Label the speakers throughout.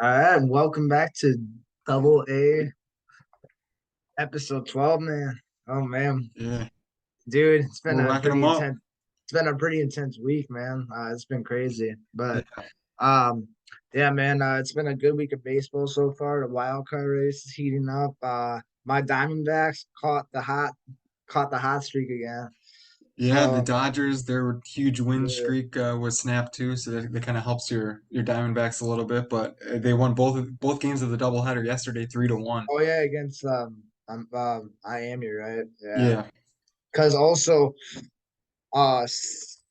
Speaker 1: All right, welcome back to Double A episode 12, man. Oh man,
Speaker 2: Yeah,
Speaker 1: dude,
Speaker 2: we're racking them up.
Speaker 1: it's been a pretty intense week, man. It's been crazy. But
Speaker 2: Yeah,
Speaker 1: um yeah, man, it's been a good week of baseball so far. The wild card race is heating up. My Diamondbacks caught the hot streak again.
Speaker 2: yeah. The
Speaker 1: So
Speaker 2: Dodgers, their huge win
Speaker 1: yeah.
Speaker 2: streak was snapped too, so that kind of helps your Diamondbacks a little bit. But they won both games of the doubleheader yesterday, 3-1.
Speaker 1: Oh yeah, against Miami, right? Yeah.
Speaker 2: Yeah,
Speaker 1: Because also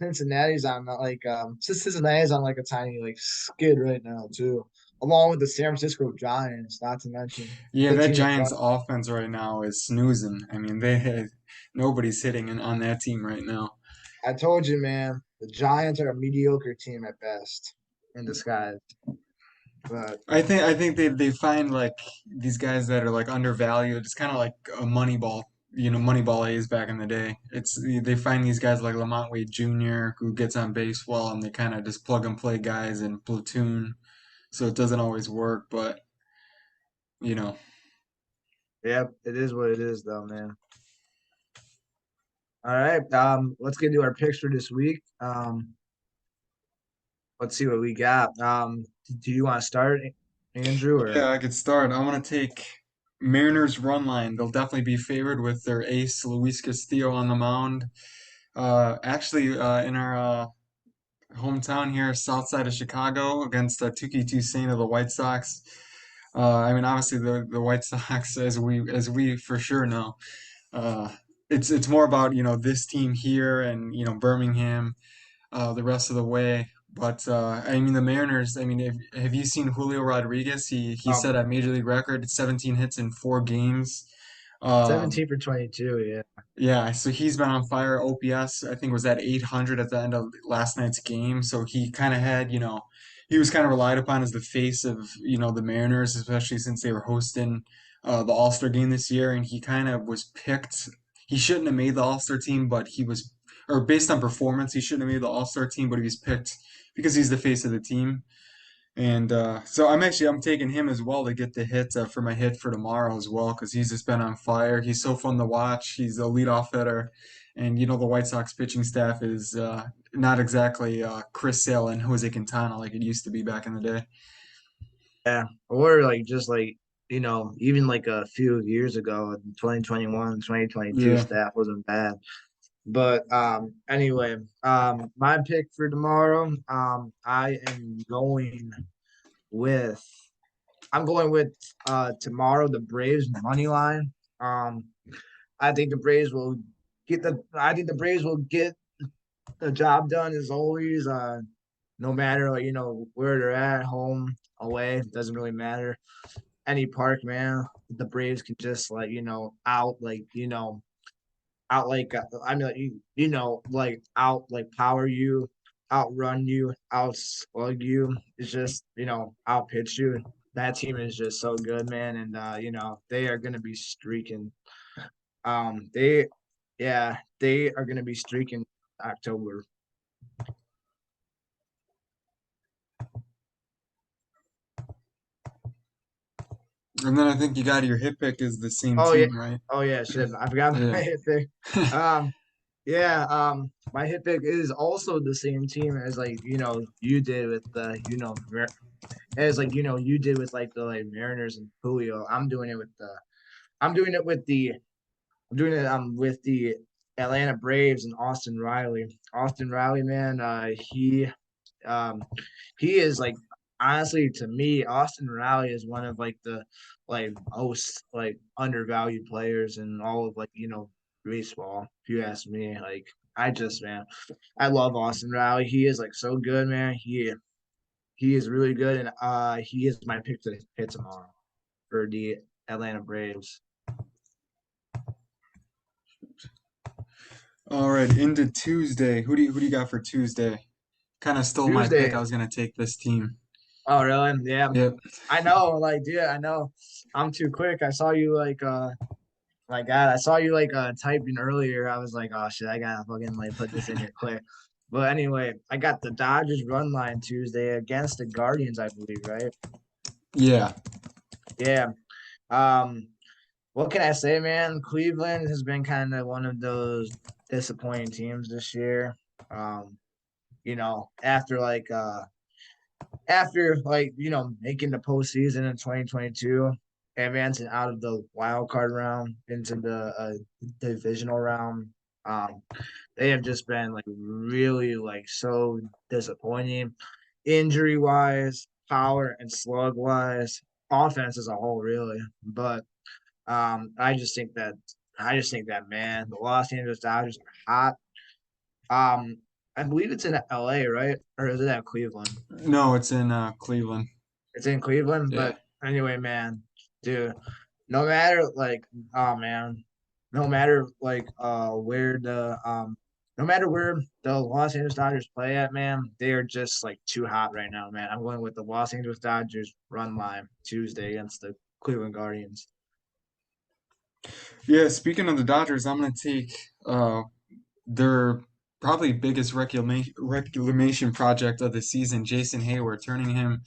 Speaker 1: Cincinnati's on like a tiny like skid right now too, along with the San Francisco Giants, not to mention
Speaker 2: yeah.
Speaker 1: the
Speaker 2: That
Speaker 1: team in
Speaker 2: Giants
Speaker 1: front.
Speaker 2: offense right now is snoozing. I mean, they had nobody's hitting on that team right now.
Speaker 1: I told you, man, the Giants are a mediocre team at best in disguise. But
Speaker 2: I think they find like these guys that are like undervalued. It's kind of like a Moneyball, Moneyball A's back in the day. It's they find these guys like Lamont Wade Jr. who gets on base well, and they kind of just plug and play guys in platoon. So it doesn't always work, but you know,
Speaker 1: yeah, it is what it is, though, man. All right, let's get into our picks for this week. Let's see what we got. Do you want to start, Andrew, or
Speaker 2: yeah, I could start. I want to take Mariners run line. They'll definitely be favored with their ace Luis Castillo on the mound. Actually, in our hometown here, south side of Chicago, against Tuki Toussaint of the White Sox. I mean, obviously the White Sox, as we for sure know, uh, it's more about this team here and Birmingham, the rest of the way. But I mean the Mariners. I mean, have you seen Julio Rodriguez? He set
Speaker 1: um,
Speaker 2: a major league record, 17 hits in 4 games. Um,
Speaker 1: 17 for 22? Yeah,
Speaker 2: yeah, so he's been on fire. OPS, I think, was at 800 at the end of last night's game. So he kind of had, he was kind of relied upon as the face of, the Mariners, especially since they were hosting the All-Star game this year. And he kind of was picked. He shouldn't have made the All-Star team, but he was, or based on performance, he shouldn't have made the All-Star team, but he was picked because he's the face of the team. And so I'm taking him as well to get the hit for my hit for tomorrow as well because he's just been on fire. He's so fun to watch. He's a leadoff hitter, and the White Sox pitching staff is not exactly Chris Sale and Jose Quintana like it used to be back in the day.
Speaker 1: yeah, or like just like even like a few years ago, 2021, 2022
Speaker 2: Yeah.
Speaker 1: staff wasn't bad. But anyway, my pick for tomorrow, I am going with tomorrow the Braves money line. Um, I think the Braves will get the job done as always. No matter like where they're at, home, away, doesn't really matter. Any park, man, the Braves can just like out like I mean like like out like power you, outrun you, out slug you. It's just out pitch you. That team is just so good, man, and they are gonna be streaking. They yeah, they are gonna be streaking October.
Speaker 2: And then I think you got your hit pick is the same
Speaker 1: Oh yeah,
Speaker 2: team, right?
Speaker 1: oh yeah, shit, I forgot my
Speaker 2: Yeah.
Speaker 1: hit pick. Um, yeah, my hit pick is also the same team as like you did with the as like you did with like the like Mariners and Julio. I'm doing it with the I'm doing it with the Atlanta Braves and Austin Riley. Austin Riley, man, um he is like honestly to me, Austin Riley is one of like the like most like undervalued players in all of like baseball. If you ask me, like man, I love Austin Riley. He is like so good, man. He is really good, and he is my pick to hit tomorrow for the Atlanta Braves.
Speaker 2: All right, into Tuesday. Who do you got for Tuesday? Kind of stole my pick.
Speaker 1: Tuesday.
Speaker 2: I was gonna take this team.
Speaker 1: Oh, really? Yeah.
Speaker 2: Yep.
Speaker 1: I know, like, dude, I know. I'm too quick. I saw you my God, I saw you like typing earlier. I was like, oh shit, I gotta fucking like put this in here quick. But anyway, I got the Dodgers run line Tuesday against the Guardians, I believe, right?
Speaker 2: Yeah.
Speaker 1: Yeah. Um, what can I say, man? Cleveland has been kind of one of those disappointing teams this year. Um, after making the postseason in 2022, advancing out of the wild card round into the divisional round. Um, they have just been like really like so disappointing, injury wise, power and slug wise, offense as a whole, really. But I just think that man, the Los Angeles Dodgers are hot. I believe it's in LA, right? Or is it at Cleveland?
Speaker 2: No, it's in Cleveland.
Speaker 1: It's in Cleveland,
Speaker 2: Yeah.
Speaker 1: but anyway, man, dude, no matter like, oh man, no matter like no matter where the Los Angeles Dodgers play at, man, they are just like too hot right now, man. I'm going with the Los Angeles Dodgers run line Tuesday against the Cleveland Guardians.
Speaker 2: Yeah, speaking of the Dodgers, I'm gonna take their probably biggest reclamation project of the season, Jason Hayward, turning him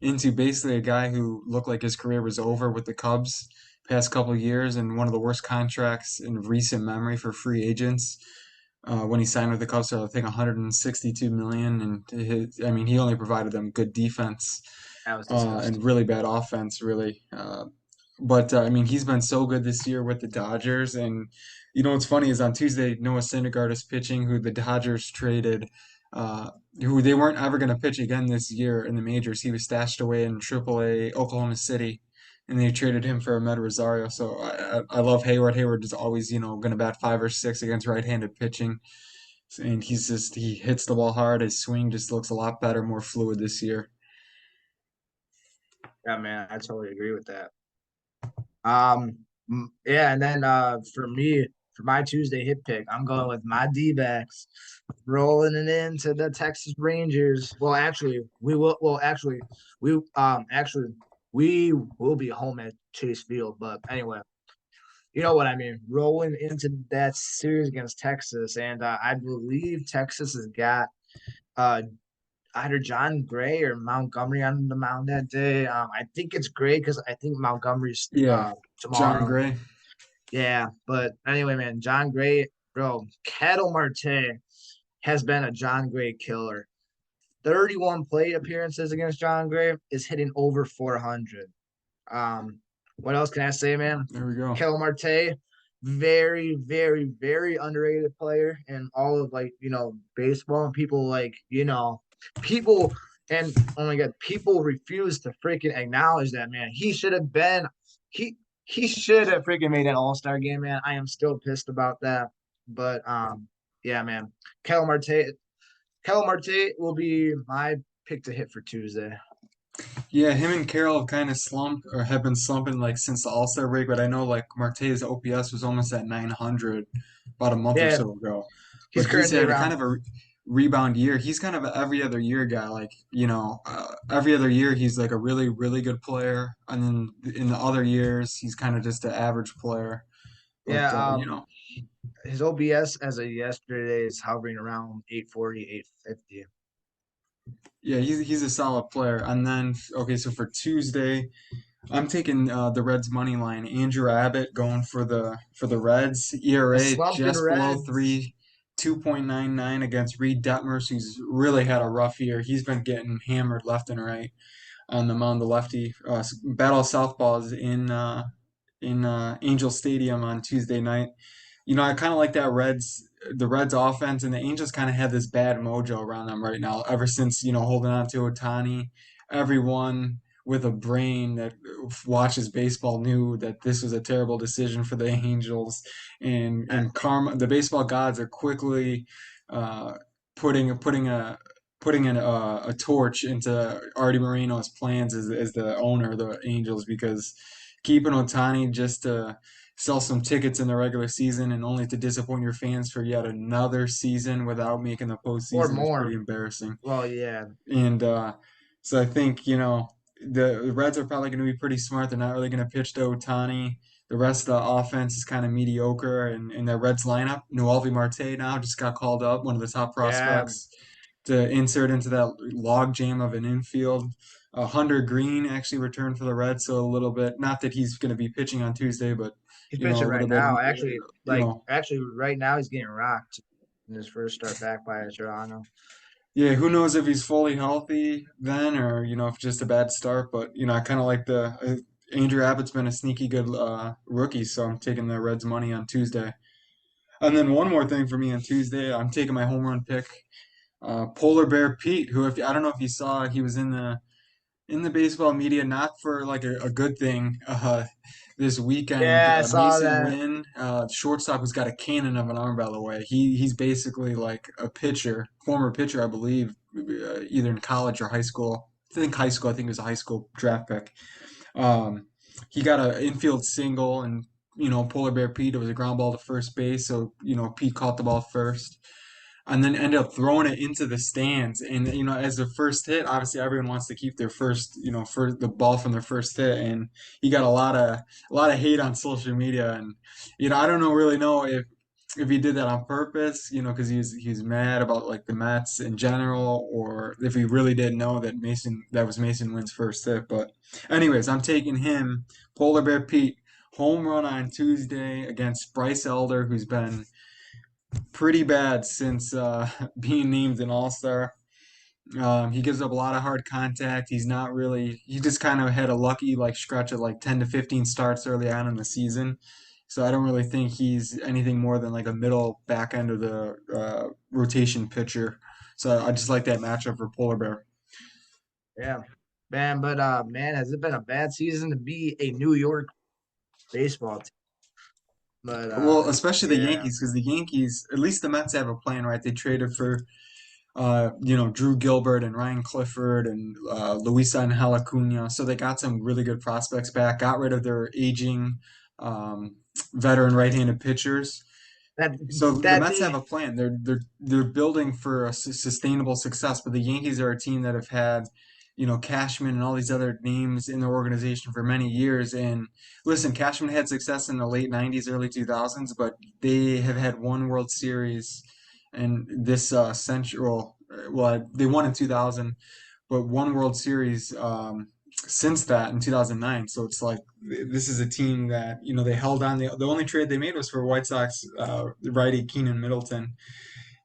Speaker 2: into basically a guy who looked like his career was over with the Cubs past couple of years and one of the worst contracts in recent memory for free agents. When he signed with the Cubs for I think 162 million, and I mean he only provided them good defense
Speaker 1: That was
Speaker 2: and
Speaker 1: disgusting.
Speaker 2: really bad offense, really. But I mean, he's been so good this year with the Dodgers, and what's funny is on Tuesday, Noah Syndergaard is pitching, who the Dodgers traded, uh, who they weren't ever going to pitch again this year in the majors. He was stashed away in AAA Oklahoma City, and they traded him for Ahmed Rosario. So I love Hayward. Hayward is always going to bat 5 or 6 against right-handed pitching, and he hits the ball hard. His swing just looks a lot better, more fluid this year.
Speaker 1: Yeah, man, I totally agree with that. Yeah, and then for me, for my Tuesday hit pick, I'm going with my D-backs, rolling it into the Texas Rangers. Well, actually, we will. Well, actually, we will be home at Chase Field. But anyway, you know what I mean. Rolling into that series against Texas, and I believe Texas has got uh either John Gray or Montgomery on the mound that day. I think it's Gray because I think Montgomery's
Speaker 2: Yeah, John
Speaker 1: tomorrow.
Speaker 2: Gray.
Speaker 1: Yeah, but anyway, man, John Gray, bro, Kettle Marte has been a John Gray killer. 31 plate appearances against John Gray is hitting over 400. Um, what else can I say, man?
Speaker 2: There we go.
Speaker 1: Kettle Marte, very, very, very underrated player in all of baseball. People people oh my god, people refuse to freaking acknowledge that, man. He he should have freaking made an all-star game, man. I am still pissed about that. But yeah, man. Kettle Marte Kettle Marte will be my pick to hit for Tuesday.
Speaker 2: Yeah, him and Carroll have kind of slumped or have been slumping like since the All-Star break, but I know like Marte's OPS was almost at 900 about a month or
Speaker 1: Yeah,
Speaker 2: so ago.
Speaker 1: he's
Speaker 2: But he's
Speaker 1: currently
Speaker 2: had a kind
Speaker 1: around.
Speaker 2: of a rebound year. He's kind of an every other year guy. Like, every other year he's like a really, really good player. And then in the other years, he's kind of just an average player. But,
Speaker 1: Yeah, his OBS as of yesterday is hovering around 840, 850.
Speaker 2: yeah, he's a solid player. And then, okay, so for Tuesday, I'm taking the Reds money line. Andrew Abbott going for the Reds.
Speaker 1: The
Speaker 2: ERA
Speaker 1: slumping
Speaker 2: just below
Speaker 1: Reds.
Speaker 2: 3, 2.99 against Reed Detmers, who's really had a rough year. He's been getting hammered left and right on the mound. The lefty battle of southpaws in Angel Stadium on Tuesday night. I kind of like the Reds offense, and the Angels kind of have this bad mojo around them right now. Ever since holding on to Otani, everyone with a brain that watches baseball knew that this was a terrible decision for the Angels,
Speaker 1: Uh,
Speaker 2: and karma. The baseball gods are quickly uh, putting putting a a torch into Artie Moreno's plans as the owner of the Angels because keeping Otani just to sell some tickets in the regular season and only to disappoint your fans for yet another season without making the
Speaker 1: or
Speaker 2: postseason is pretty
Speaker 1: more.
Speaker 2: embarrassing.
Speaker 1: Well, yeah.
Speaker 2: And so I think, the Reds are probably going to be pretty smart. They're not really going to pitch to Otani. The rest of the offense is kind of mediocre. And in the Reds lineup, Noelvi Marte now just got called up, one of the top
Speaker 1: Yeah.
Speaker 2: prospects, to insert into that log jam of an infield. Hunter Green actually returned for the Reds, so a little bit. Not that he's going to be pitching on Tuesday, but
Speaker 1: He's
Speaker 2: a
Speaker 1: pitching
Speaker 2: little
Speaker 1: right
Speaker 2: bit
Speaker 1: now.
Speaker 2: more.
Speaker 1: Actually, right now he's getting rocked in his first start back by Toronto.
Speaker 2: Yeah, who knows if he's fully healthy then, or if just a bad start. But I kind of like the Andrew Abbott's been a sneaky good rookie, so I'm taking the Reds money on Tuesday. And then one more thing for me on Tuesday, I'm taking my home run pick, Polar Bear Pete, who if I don't know if you saw, he was in the baseball media, not for like a good thing. This weekend,
Speaker 1: Yeah, I saw
Speaker 2: Mason
Speaker 1: that.
Speaker 2: Wynn, shortstop who's got a cannon of an arm, by the way. He's basically like a pitcher, former pitcher, I believe, either in college or high school. I think high school. I think it was a high school draft pick. Um, he got an infield single, and Polar Bear Pete, it was a ground ball to first base, so Pete caught the ball first and then ended up throwing it into the stands. And as the first hit, obviously everyone wants to keep their first, for the ball from their first hit. And he got a lot of hate on social media. And I don't really know if he did that on purpose, because he's mad about like the Mets in general, or if he really did know that was Mason Wynn's first hit. But anyways, I'm taking him, Polar Bear Pete, home run on Tuesday against Bryce Elder, who's been pretty bad since being named an All-Star. He gives up a lot of hard contact. He's not really. He just kind of had a lucky like stretch of like 10 to 15 starts early on in the season. So I don't really think he's anything more than like a middle back end of the rotation pitcher. So I just like that matchup for Polar Bear.
Speaker 1: Yeah, man. But man, has it been a bad season to be a New York baseball team? But
Speaker 2: Well, especially the
Speaker 1: yeah,
Speaker 2: Yankees, because the Yankees, at least the Mets have a plan, right? They traded for Drew Gilbert and Ryan Clifford and Luis Angel Acuna. So they got some really good prospects back, got rid of their aging um, veteran right-handed pitchers.
Speaker 1: that
Speaker 2: So the
Speaker 1: that
Speaker 2: Mets have
Speaker 1: they
Speaker 2: a plan. They're building for a sustainable success, but the Yankees are a team that have had, Cashman and all these other names in their organization for many years. And listen, Cashman had success in the late '90s, early 2000s, but they have had one World Series and this central. Well, they won in 2000, but one World Series since that in 2009. So it's like this is a team that they held on. The only trade they made was for White Sox righty Keenan Middleton,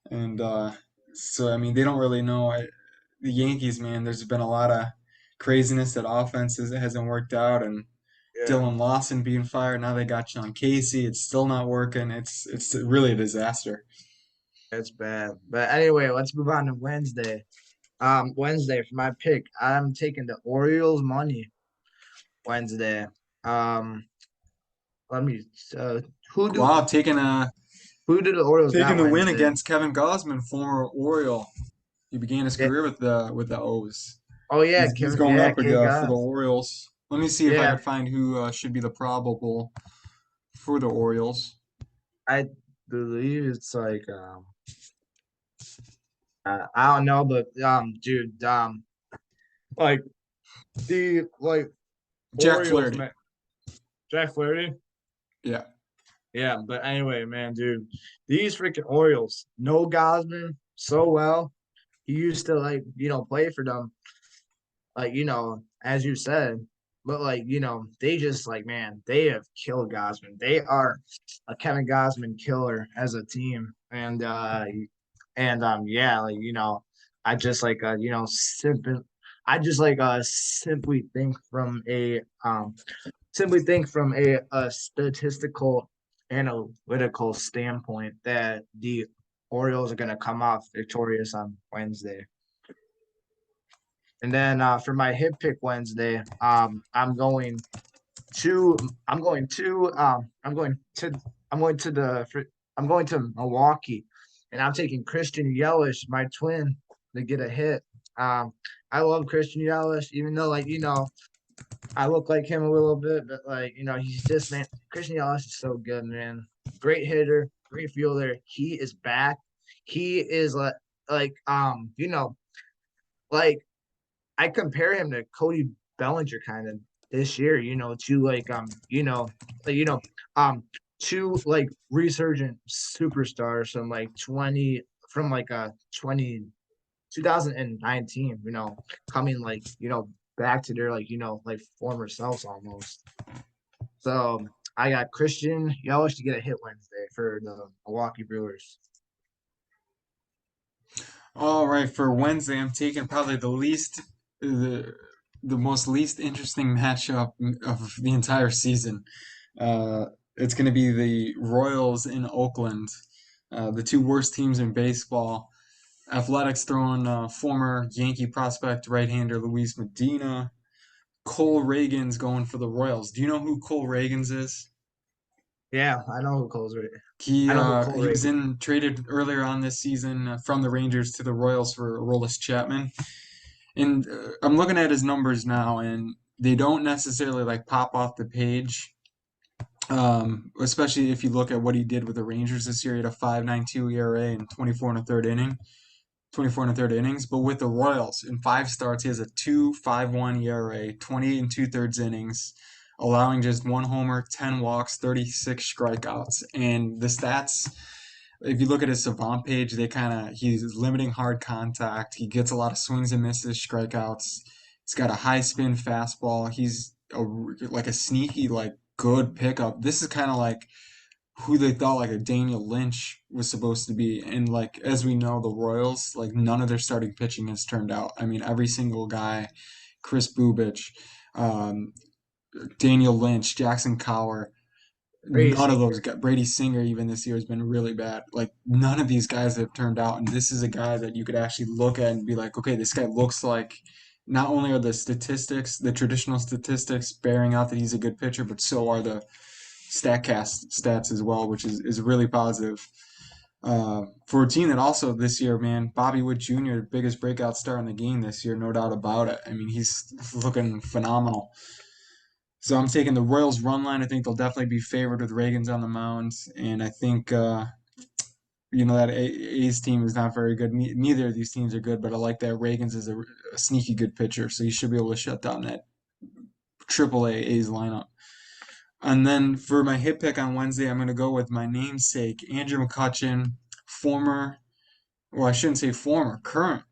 Speaker 2: and so I mean they don't really know. The Yankees, man, there's been a lot of craziness that offenses hasn't worked out, and
Speaker 1: yeah,
Speaker 2: Dylan Lawson being fired. Now they got John Casey. It's still not working. It's really a disaster.
Speaker 1: it's bad. But anyway, let's move on to Wednesday. Wednesday for my pick, I'm taking the Orioles money Wednesday. Um, let me. Uh, who do
Speaker 2: Wow,
Speaker 1: who do the Orioles
Speaker 2: taking
Speaker 1: got
Speaker 2: the win
Speaker 1: Wednesday?
Speaker 2: against Kevin Gausman, former Oriole. He began his
Speaker 1: Yeah.
Speaker 2: career with the O's.
Speaker 1: Oh yeah,
Speaker 2: He's
Speaker 1: Kevin.
Speaker 2: going
Speaker 1: Yeah,
Speaker 2: up
Speaker 1: K
Speaker 2: for the
Speaker 1: Goss.
Speaker 2: Orioles. Let me see if I
Speaker 1: Yeah,
Speaker 2: could find who should be the probable for the Orioles.
Speaker 1: I believe it's like I don't know, but dude, like the
Speaker 2: Jack
Speaker 1: Orioles,
Speaker 2: Flaherty.
Speaker 1: man, Jack Flaherty.
Speaker 2: Yeah.
Speaker 1: Yeah, but anyway, man, dude, these freaking Orioles, no Gosman so well. He used to play for them, as you said, but they just man, they have killed Gosman. They are a Kevin Gosman killer as a team, and yeah, I just simply, I just simply think from a statistical analytical standpoint that the Orioles are going to come off victorious on Wednesday. And then for my hit pick Wednesday, to I'm going to I'm going to I'm going to I'm going to Milwaukee, and I'm taking Christian Yelich, my twin, to get a hit. Um, I love Christian Yelich, even though I look like him a little bit, but he's just man. Christian Yelich is so good, man. Great hitter, great fielder. He is back. He is like like I compare him to Cody Bellinger kind of this year, to like, two resurgent superstars from 20 from 2019, coming back to their like like former selves almost. So I got Christian Yelich to get a hit Wednesday for the Milwaukee Brewers.
Speaker 2: All right, for Wednesday, I'm taking probably the the most least interesting matchup of the entire season. Uh, it's going to be the Royals in Oakland, the two worst teams in baseball. Athletics throwing former Yankee prospect right-hander Luis Medina. Cole Reagan's going for the Royals. Do you know who Cole Reagan's is?
Speaker 1: Yeah, I know who Cole's.
Speaker 2: He
Speaker 1: I know who
Speaker 2: uh,
Speaker 1: Cole
Speaker 2: he was
Speaker 1: Reagan.
Speaker 2: in traded earlier on this season from the Rangers to the Royals for Aroldis Chapman. And I'm looking at his numbers now, and they don't necessarily like pop off the page. Especially if you look at what he did with the Rangers this year, he had a 5.92 ERA and 24 and a third innings. But with the Royals, in 5 starts, he has a 2.51 ERA, 28 and two-thirds innings, allowing just one homer, 10 walks, 36 strikeouts. And the stats, if you look at his Savant page, he's limiting hard contact. He gets a lot of swings and misses, strikeouts. He's got a high spin fastball. Like a sneaky, like good pickup. This is kind of like who they thought like a Daniel Lynch was supposed to be. And like as we know, the Royals, like none of their starting pitching has turned out. I mean, every single guy, Chris Bubich, um, Daniel Lynch, Jackson Cower,
Speaker 1: Brady
Speaker 2: none of those
Speaker 1: Singer.
Speaker 2: guys, Brady Singer even this year has been really bad. Like none of these guys have turned out. And this is a guy that you could actually look at and be like, okay, this guy looks like not only are the statistics, the traditional statistics bearing out that he's a good pitcher, but so are the StatCast stats as well, which is really positive. For a team that also this year, man, Bobby Wood Jr., biggest breakout star in the game this year, no doubt about it. I mean, he's looking phenomenal. So I'm taking the Royals run line. I think they'll definitely be favored with Reagan's on the mound, and I think that A's team is not very good. Neither of these teams are good, but I like that Reagan's is a sneaky good pitcher, so you should be able to shut down that Triple A A's lineup. And then for my hit pick on Wednesday, I'm going to go with my namesake, Andrew McCutchen, former, well, I shouldn't say former, current,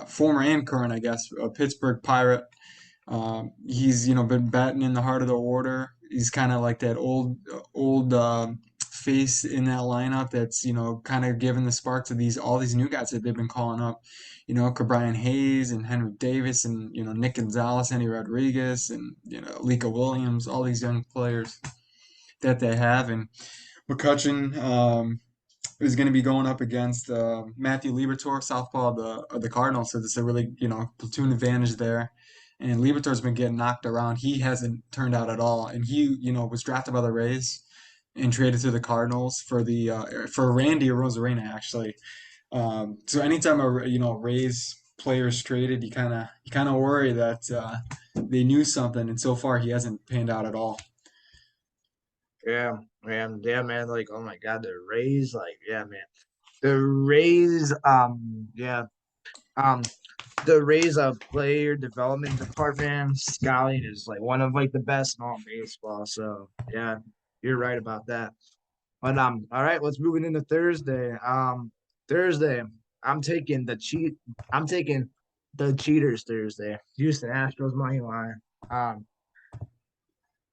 Speaker 2: former and current, I guess, a Pittsburgh Pirate. He's been batting in the heart of the order. He's kind of like that old face in that lineup that's kind of giving the spark to these all these new guys that they've been calling up. Brian Hayes and Henry Davis and Nick Gonzalez, Henry Rodriguez and Lika Williams, all these young players that they have. And McCutcheon is going to be going up against Matthew Liberatore, southpaw of the Cardinals. So it's a really platoon advantage there. And Liberatore's been getting knocked around. He hasn't turned out at all, and he was drafted by the Rays and traded to the Cardinals for Randy Rosarena actually. So anytime a Rays player is traded, you kind of worry that they knew something, and so far he hasn't panned out at all.
Speaker 1: Yeah, man. Yeah, man. Like, oh my God, the Rays. Like, yeah, man. The Rays. Yeah. Um, the Rays player development department scouting is like one of like the best in all baseball. So yeah, you're right about that. But all right, let's move it into Thursday. Thursday, I'm taking the cheat. I'm taking the cheaters Thursday. Houston Astros money line. Um,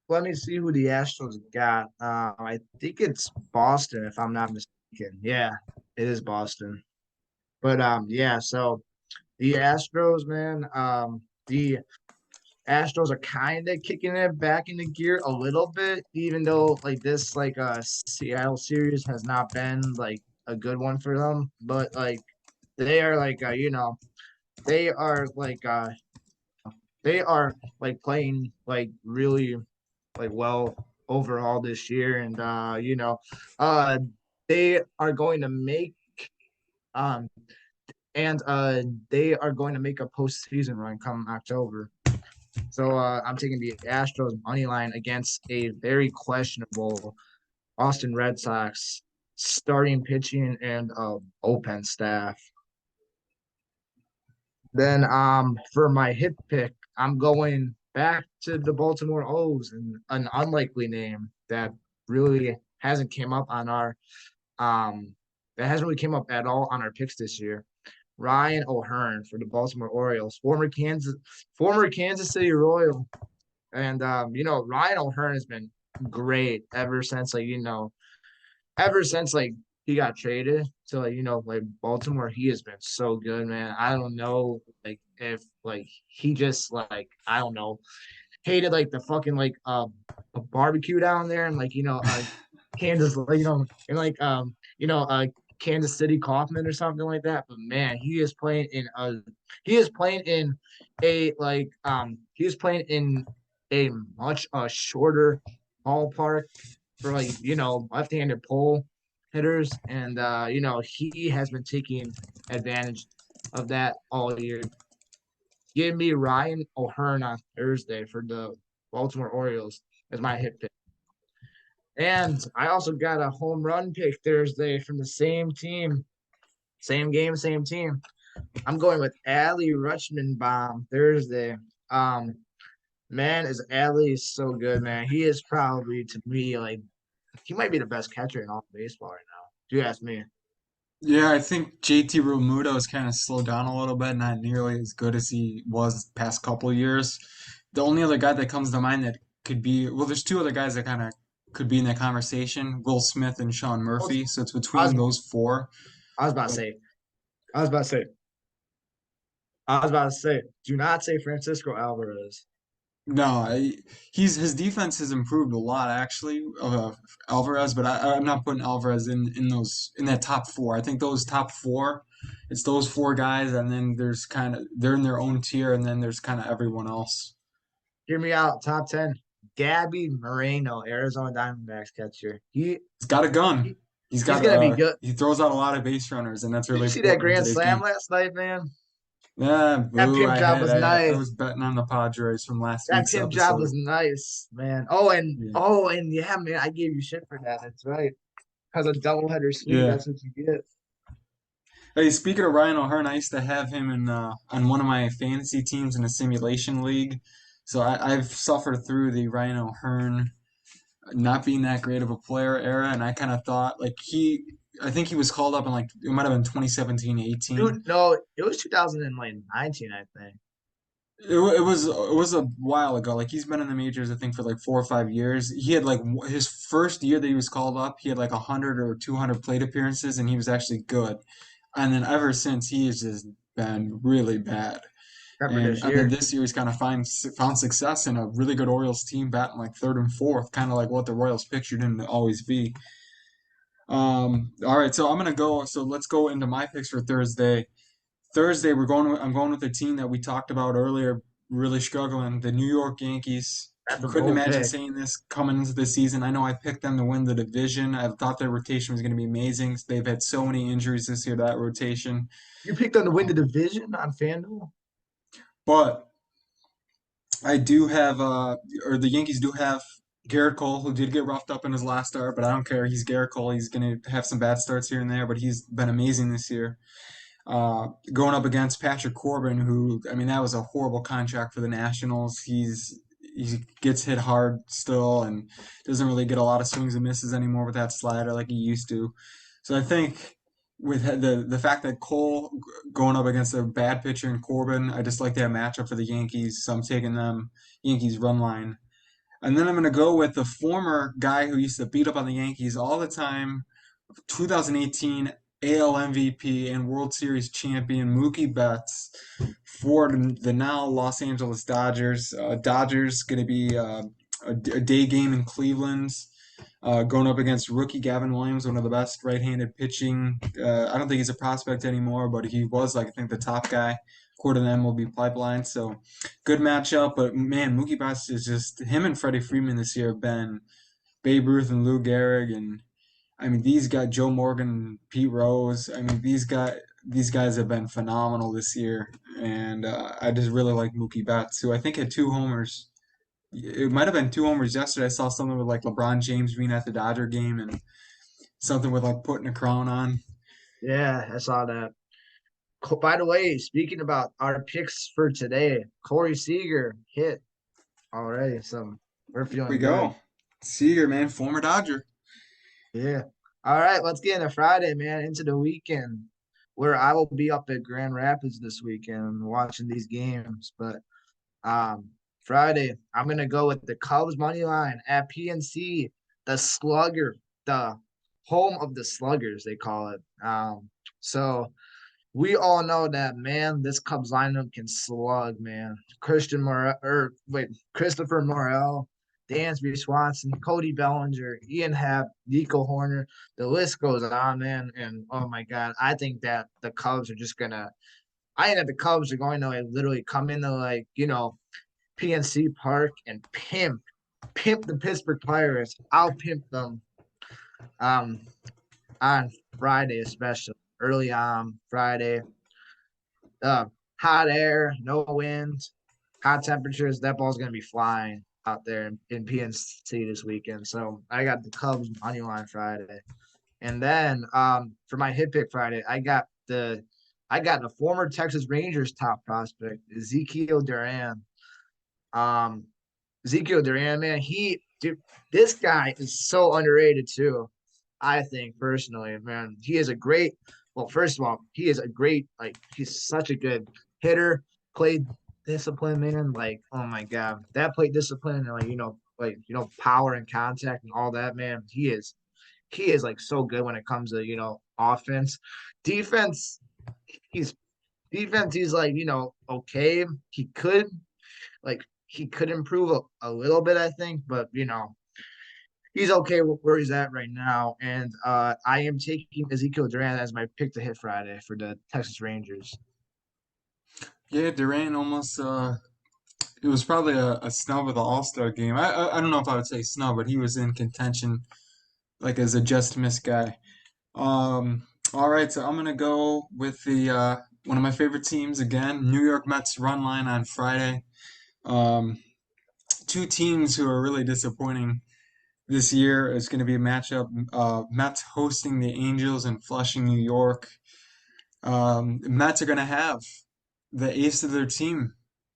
Speaker 1: let me see who the Astros got. I think it's Boston, if I'm not mistaken. Yeah, it is Boston. But yeah. So the Astros, man. The Astros are kind of kicking it back into gear a little bit, even though like this Seattle series has not been like a good one for them. But like they are like they are like they are like playing like really like well overall this year, and uh they are going to make um they are going to make a postseason run come October. So I'm taking the Astros money line against a very questionable Boston Red Sox starting pitching and bullpen staff. Then for my hit pick, I'm going back to the Baltimore O's and an unlikely name that really hasn't came up on our um that hasn't really came up at all on our picks this year. Ryan O'Hearn for the Baltimore Orioles, former Kansas City Royal. And Ryan O'Hearn has been great ever since like he got traded to like Baltimore. He has been so good, man. I don't know like if like he just like I don't know hated like the fucking like a barbecue down there and Kansas Kansas City Kaufman or something like that. But man, he is playing in a much shorter ballpark for left-handed pole hitters, and he has been taking advantage of that all year. Give me Ryan O'Hearn on Thursday for the Baltimore Orioles as my hit pick. And I also got a home run pick Thursday from the same team, same game, same team. I'm going with Adley Rutschman Thursday. Um, man, is Adley so good, man. He is probably to me like he might be the best catcher in all of baseball right now. If you ask me.
Speaker 2: Yeah, I think JT Realmuto has kind of slowed down a little bit, not nearly as good as he was the past couple of years. The only other guy that comes to mind that could be, well, there's two other guys that kind of could be in that conversation, Will Smith and Sean Murphy. So it's
Speaker 1: I was
Speaker 2: between those four.
Speaker 1: I was about to
Speaker 2: But
Speaker 1: say, I was about to say, I was about to say, do not say Francisco Alvarez.
Speaker 2: no, his defense has improved a lot actually, Alvarez. But I'm not putting Alvarez in those in that top four. I think those top four, it's those four guys, and then there's kind of they're in their own tier, and then there's kind of everyone else.
Speaker 1: Hear me out. Top 10. Gabby Moreno, Arizona Diamondbacks catcher.
Speaker 2: He's got a gun.
Speaker 1: He he's gonna be good.
Speaker 2: He throws out a lot of base runners, and that's
Speaker 1: Did
Speaker 2: really
Speaker 1: you see that
Speaker 2: important in
Speaker 1: grand
Speaker 2: today's
Speaker 1: slam
Speaker 2: game.
Speaker 1: last night, man?
Speaker 2: Yeah,
Speaker 1: That
Speaker 2: boo!
Speaker 1: pimp job was
Speaker 2: I
Speaker 1: nice.
Speaker 2: was betting on the Padres from last
Speaker 1: That
Speaker 2: week's
Speaker 1: pimp job
Speaker 2: episode.
Speaker 1: was nice, man.
Speaker 2: Yeah,
Speaker 1: Yeah, man, I gave you shit for that. That's right. Because a doubleheader sweep,
Speaker 2: yeah.
Speaker 1: that's what you get.
Speaker 2: Hey, speaking of Ryan O'Hearn, I used to have him in on one of my fantasy teams in a simulation league. So I've suffered through the Ryan O'Hearn not being that great of a player era, and I kind of thought like I think he was called up in like it might have been 2017, 18.
Speaker 1: Dude, no, it was 2019, I think.
Speaker 2: It was a while ago. Like he's been in the majors, I think, for like 4 or 5 years. He had like his first year that he was called up, he had like 100 or 200 plate appearances, and he was actually good. And then ever since, he has just been really bad.
Speaker 1: Except for
Speaker 2: And
Speaker 1: this
Speaker 2: then
Speaker 1: year.
Speaker 2: this year, he's kind of found success in a really good Orioles team, batting like third and fourth, kind of like what the Royals pictured him to always be. All right, so I'm gonna go. So let's go into my picks for Thursday. Thursday, I'm going with the team that we talked about earlier, really struggling, the New York Yankees.
Speaker 1: That's a
Speaker 2: Couldn't
Speaker 1: bold
Speaker 2: imagine
Speaker 1: pick.
Speaker 2: saying this coming into the season. I know I picked them to win the division. I thought their rotation was going to be amazing. They've had so many injuries this year, that rotation.
Speaker 1: You picked them to win the
Speaker 2: Um,
Speaker 1: division on FanDuel?
Speaker 2: but I do have, or the Yankees do have Garrett Cole, who did get roughed up in his last start, but I don't care. He's Garrett Cole. He's going to have some bad starts here and there, but he's been amazing this year. Going up against Patrick Corbin, who I mean that was a horrible contract for the Nationals. He gets hit hard still and doesn't really get a lot of swings and misses anymore with that slider like he used to. So I think with the fact that Cole going up against a bad pitcher in Corbin, I just like that matchup for the Yankees. So I'm taking them Yankees run line. And then I'm going to go with the former guy who used to beat up on the Yankees all the time, 2018 AL MVP and World Series champion Mookie Betts for the now Los Angeles Dodgers. Dodgers going to be a day game in Cleveland, going up against rookie Gavin Williams, one of the best right-handed pitching. I don't think he's a prospect anymore, but he was like I think the top guy according to the MLB pipeline. So good matchup. But man, Mookie Betts is just him and Freddie Freeman this year have been Babe Ruth and Lou Gehrig and I mean, these guys, Joe Morgan, Pete Rose. I mean, these guys have been phenomenal this year, and I just really like Mookie Betts, who I think had 2 homers. It might have been 2 homers yesterday. I saw something with like LeBron James being at the Dodger game, and something with like putting a crown on.
Speaker 1: Yeah, I saw that. By the way, speaking about our picks for today, Corey Seager hit already, so we're
Speaker 2: There we
Speaker 1: feeling good.
Speaker 2: go. Seager, man, former Dodger.
Speaker 1: Yeah. All right, let's get into Friday, man, into the weekend. where I will be up at Grand Rapids this weekend watching these games. But um, Friday, I'm gonna go with the Cubs money line at PNC, the Slugger, the home of the Sluggers, they call it. So we all know that, man. This Cubs lineup can slug, man. Christopher Morel, Dansby Swanson, Cody Bellinger, Ian Happ, Nico Horner. The list goes on, man. And oh my God, I think that the Cubs are just gonna. I think that the Cubs are going to like literally come into like PNC Park and pimp the Pittsburgh Pirates. I'll pimp them um on Friday, especially early on Friday. uh, Hot air, no wind, hot temperatures. That ball's gonna be flying out there in PNC this weekend. So I got the Cubs money line Friday, and then for my hit pick Friday, I got the former Texas Rangers top prospect Ezekiel Duran. Um, Ezekiel Duran, man, dude, this guy is so underrated too. I think personally, man, he is a great. Well, first of all, he is a great. Like, he's such a good hitter. Played discipline, man. Like, oh my god, that plate discipline and power and contact and all that, man. He is like so good when it comes to offense, defense. He's defense. He's like okay. He could improve a little bit, I think, but he's okay with where he's at right now. And I am taking Ezekiel Duran as my pick to hit Friday for the Texas Rangers.
Speaker 2: Yeah, Durant almost it was probably a snub of the All-Star game. I don't know if I would say snub, but he was in contention like as a just miss guy. All right, so I'm gonna go with the one of my favorite teams again, New York Mets run line on Friday. Um, Two teams who are really disappointing this year. It's going to be a matchup. Mets hosting the Angels in Flushing, New York. Mets are going to have the ace of their team,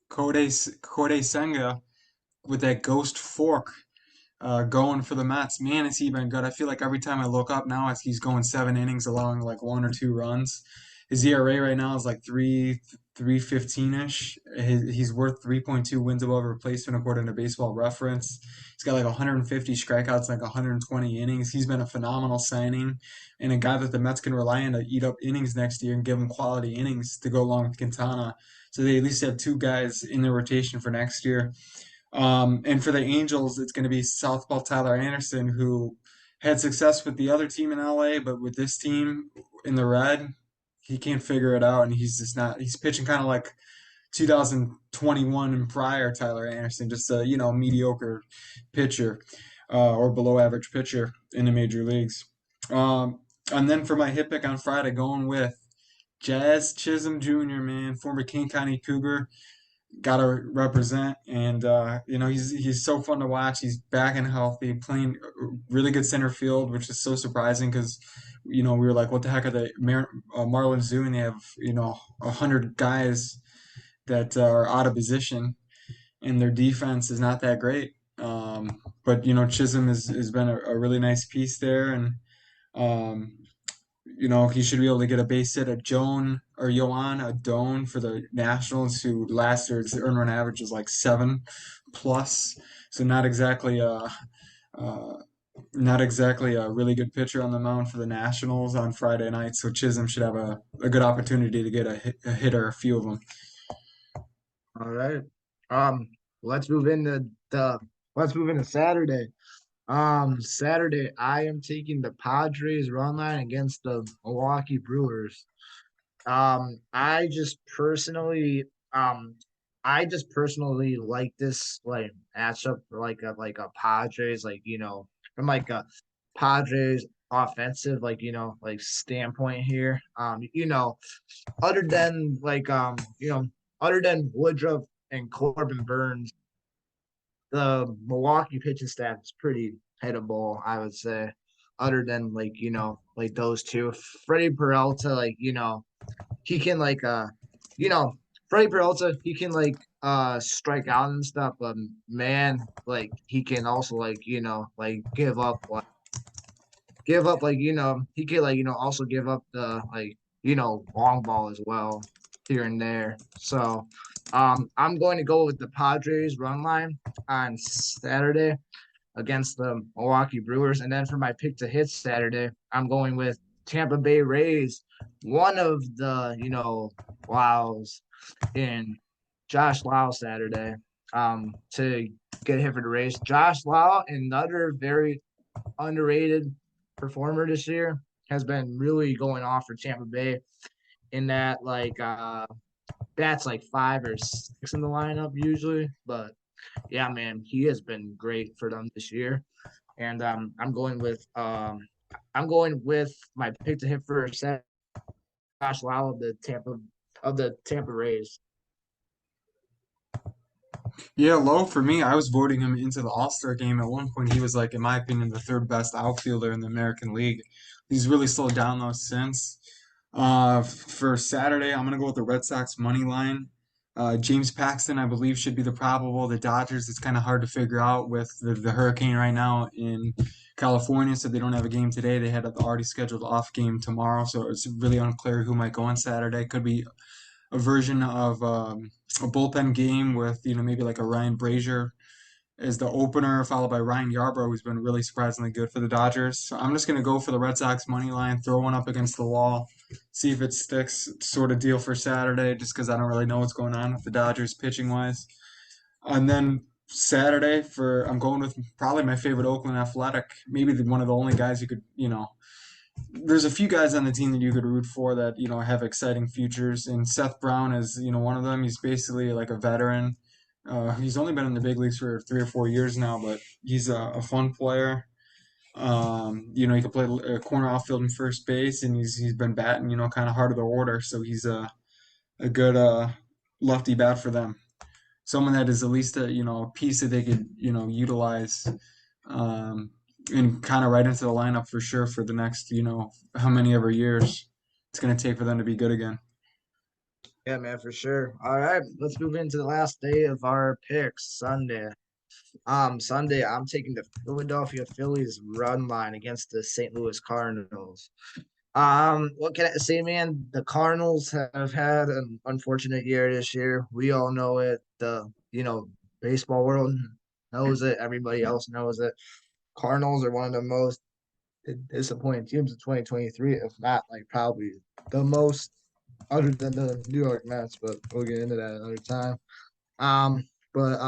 Speaker 2: Kode Senga, with that ghost fork going for the Mets. Man, has he been good. I feel like every time I look up now, he's going 7 innings, allowing like 1 or 2 runs. His ERA right now is like 3.15 ish. He's worth 3.2 wins above replacement according to Baseball Reference. He's got like 150 strikeouts, like 120 innings. He's been a phenomenal signing and a guy that the Mets can rely on to eat up innings next year and give him quality innings to go along with Quintana. So they at least have two guys in their rotation for next year. And for the Angels, it's going to be Southpaw Tyler Anderson, who had success with the other team in LA, but with this team in the red, he can't figure it out, and he's just not. He's pitching kind of like 2021 and prior Tyler Anderson, just a mediocre pitcher or below average pitcher in the major leagues. And then for my hit pick on Friday, going with Jazz Chisholm Jr., man, former King County Cougar, gotta represent. And he's so fun to watch. He's back and healthy, playing really good center field, which is so surprising because we were like, what the heck are the Marlins doing? They have 100 guys that are out of position, and their defense is not that great. But Chisholm has been a really nice piece there, and um, he should be able to get a base hit at Joan or Yoan Adone for the Nationals, who last year's earned run average was like 7 plus. So uh, not exactly a really good pitcher on the mound for the Nationals on Friday night. So Chisholm should have a good opportunity to get a hit or a few of them.
Speaker 1: All right. Um, let's move into the let's move into Saturday. Saturday, I am taking the Padres run line against the Milwaukee Brewers. I just personally, um, I just personally like this like matchup for like a Padres, from like a Padres offensive standpoint here. Other than other than Woodruff and Corbin Burns, the Milwaukee pitching staff is pretty hittable, I would say. Other than those two, Freddie Peralta, he can you know, Freddie Peralta, he can strike out and stuff, but man, he can also give up he can also give up the long ball as well here and there. So I'm going to go with the Padres run line on Saturday against the Milwaukee Brewers. And then for my pick to hit Saturday, I'm going with Tampa Bay Rays, one of the, wows in Josh Lau Saturday to get a hit for the Rays. Josh Lau, another very underrated performer this year, has been really going off for Tampa Bay in that bats like 5 or 6 in the lineup usually. But yeah, man, he has been great for them this year. And I'm going with my pick to hit for Josh Lau of the Tampa Rays.
Speaker 2: Yeah, low for me. I was voting him into the All-Star game. At one point, he was like, in my opinion, the third best outfielder in the American League. He's really slowed down though since. For Saturday, I'm gonna go with the Red Sox money line. James Paxton, I believe, should be the probable. The Dodgers, it's kind of hard to figure out with the hurricane right now in California, so they don't have a game today. They had an already scheduled off game tomorrow, so it's really unclear who might go on Saturday. Could be a version of a bullpen game with maybe like a Ryan Brazier as the opener, followed by Ryan Yarbrough, who's been really surprisingly good for the Dodgers. So I'm just gonna go for the Red Sox money line, throw one up against the wall, see if it sticks, sort of deal for Saturday, just because I don't really know what's going on with the Dodgers pitching wise. And then Saturday I'm going with probably my favorite Oakland Athletic, maybe one of the only guys you could there's a few guys on the team that you could root for that have exciting futures, and Seth Brown is one of them. He's basically like a veteran. He's only been in the big leagues for 3 or 4 years now, but he's a fun player. He can play a corner outfield and first base, and he's been batting kind of heart of the order, so he's a good lefty bat for them. Someone that is at least a piece that they could utilize um, and kind of right into the lineup for sure for the next how many ever years it's going to take for them to be good again.
Speaker 1: Yeah, man, for sure. All right, let's move into the last day of our picks, Sunday. Sunday, I'm taking the Philadelphia Phillies run line against the St. Louis Cardinals. What can I say, man? The Cardinals have had an unfortunate year this year. We all know it. The baseball world knows it. Everybody else knows it. Cardinals are one of the most disappointing teams of 2023, if not like probably the most, other than the New York Mets. But we'll get into that another time. Um, but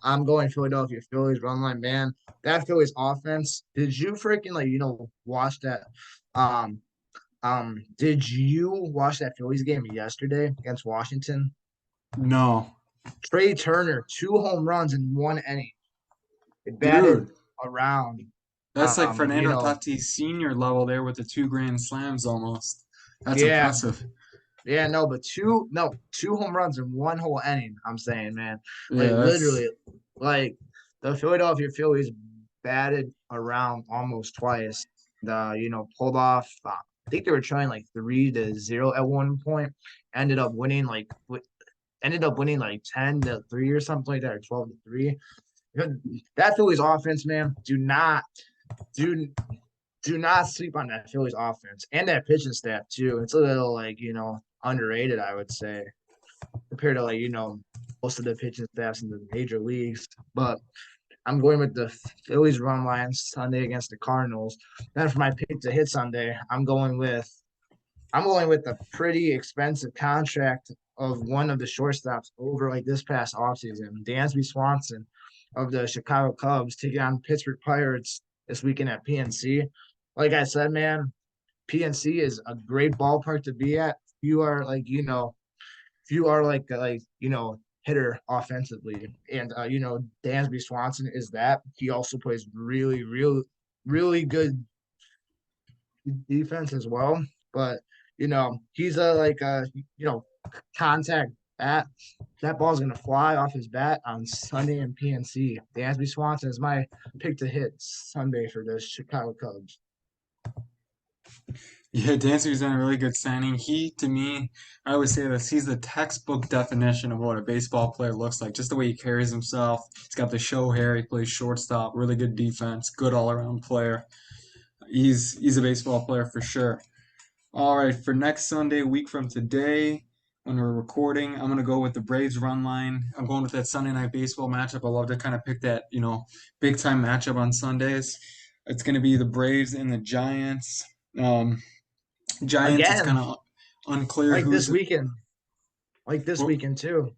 Speaker 1: I'm going Philadelphia Phillies run line, man. That Phillies offense. Did you freaking watch that? Um, did you watch that Phillies game yesterday against Washington?
Speaker 2: No,
Speaker 1: Trey Turner, 2 home runs in 1 inning. It batted
Speaker 2: dude,
Speaker 1: around.
Speaker 2: that's like Fernando Tatis senior level there with the two grand slams almost. That's
Speaker 1: Yeah,
Speaker 2: impressive.
Speaker 1: yeah, no, but two home runs in one whole inning. I'm saying, man, like
Speaker 2: Yeah, that's
Speaker 1: literally, like the Philadelphia Phillies batted around almost twice. Pulled off. I think they were trying like 3-0 at one point. Ended up winning ended up winning like 10-3 or something like that, or 12-3. That Phillies offense, man, do do not sleep on that Phillies offense and that pitching staff too. It's a little underrated, I would say, compared to most of the pitching staffs in the major leagues. But I'm going with the Phillies run line Sunday against the Cardinals. Then for my pick to hit Sunday, I'm going with a pretty expensive contract of one of the shortstops over like this past offseason. Dansby Swanson of the Chicago Cubs taking on Pittsburgh Pirates this weekend at PNC. Like I said, man, PNC is a great ballpark to be at. You are if you are hitter offensively, and Dansby Swanson is that. He also plays really, really, really good defense as well. But he's a contact bat. That ball's gonna fly off his bat on Sunday in PNC. Dansby Swanson is my pick to hit Sunday for the Chicago Cubs.
Speaker 2: Yeah, Dancy's done a really good signing. He, to me, I always say this, he's the textbook definition of what a baseball player looks like. Just the way he carries himself. He's got the show hair, he plays shortstop, really good defense, good all around player. He's a baseball player for sure. All right, for next Sunday, a week from today, when we're recording, I'm gonna go with the Braves run line. I'm going with that Sunday night baseball matchup. I love to kind of pick that, big time matchup on Sundays. It's gonna be the Braves and the Giants. Um, Giants, it's
Speaker 1: Again,
Speaker 2: kind of unclear
Speaker 1: like
Speaker 2: who's.
Speaker 1: this weekend, like this
Speaker 2: Well,
Speaker 1: weekend too.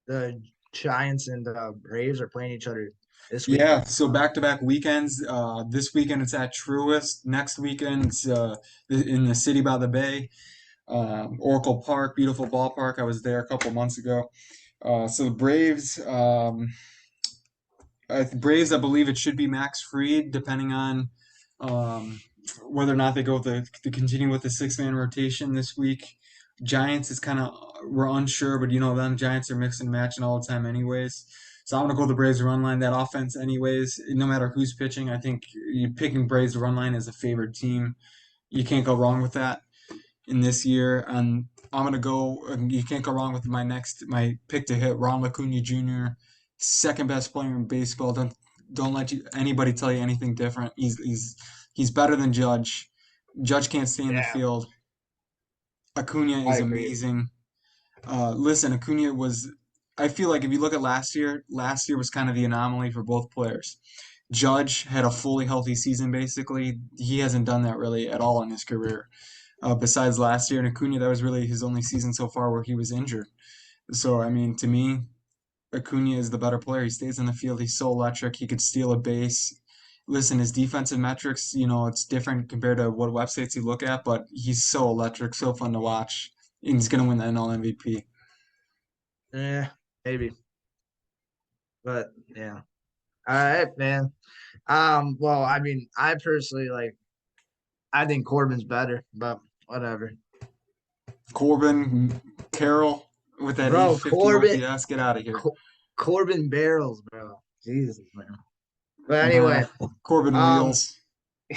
Speaker 1: The Giants and Braves are playing each other this
Speaker 2: yeah,
Speaker 1: weekend.
Speaker 2: so back-to-back weekends. This weekend it's at Truist. Next weekend it's in the city by the bay. Oracle Park, beautiful ballpark. I was there a couple months ago. So the Braves, Braves, I believe it should be Max Fried, depending on um, whether or not they go with to continue with the six-man rotation this week. Giants is kind of we're unsure, but you know them Giants are mixing and matching all the time, anyways. So I'm gonna go with the Braves run line. That offense, anyways, no matter who's pitching, I think you picking Braves run line as a favored team. You can't go wrong with that in this year. And I'm gonna go. You can't go wrong with my pick to hit. Ron Acuna Jr., second best player in baseball. Don't let anybody tell you anything different. He's better than Judge. Judge can't stay in the
Speaker 1: Yeah,
Speaker 2: field. Acuna
Speaker 1: I
Speaker 2: is
Speaker 1: agree.
Speaker 2: amazing. Listen, Acuna was. I feel like if you look at last year was kind of the anomaly for both players. Judge had a fully healthy season basically. He hasn't done that really at all in his career besides last year. And Acuna, that was really his only season so far where he was injured. So, I mean, to me, Acuna is the better player. He stays in the field. He's so electric. He could steal a base. Listen, his defensive metrics, it's different compared to what websites you look at, but he's so electric, so fun to watch. And he's going to win the NL MVP.
Speaker 1: Yeah, maybe, but yeah. All right, man. Well, I mean, I personally like. I think Corbin's better, but whatever.
Speaker 2: Corbin, Carroll with that
Speaker 1: Bro,
Speaker 2: 850
Speaker 1: Corbin,
Speaker 2: OPS, get out of here.
Speaker 1: Co- Corbin barrels, bro. Jesus, man. But
Speaker 2: Nah,
Speaker 1: anyway,
Speaker 2: Corbin
Speaker 1: um,
Speaker 2: wheels.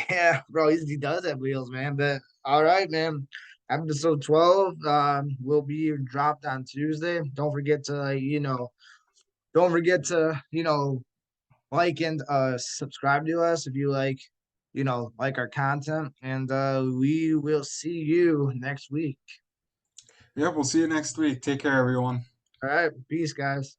Speaker 1: yeah, bro, he does have wheels, man. But all right, man. Episode 12 will be dropped on Tuesday. Don't forget to don't forget to, like and subscribe to us if you like our content. And we will see you next week.
Speaker 2: Yep, we'll see you next week. Take care, everyone.
Speaker 1: All right, peace, guys.